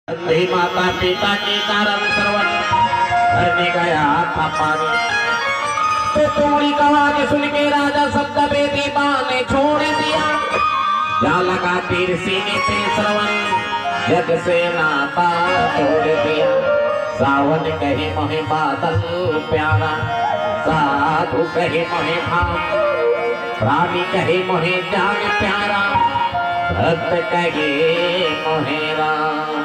ही माता पिता के कारण श्रवण करने गया था पानी। तो तोड़ी कहा के सुन के राजा शब्द बेदी ने छोड़ दिया। जा लगा तीर सीने पे श्रवण जग से नाता छोड़ दिया। सावन कहे मोहे बादल प्यारा, साधु कहे मोहे धाम, रानी कहे मोहे जान प्यारा, भक्त कहे मोहे राम।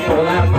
Hola,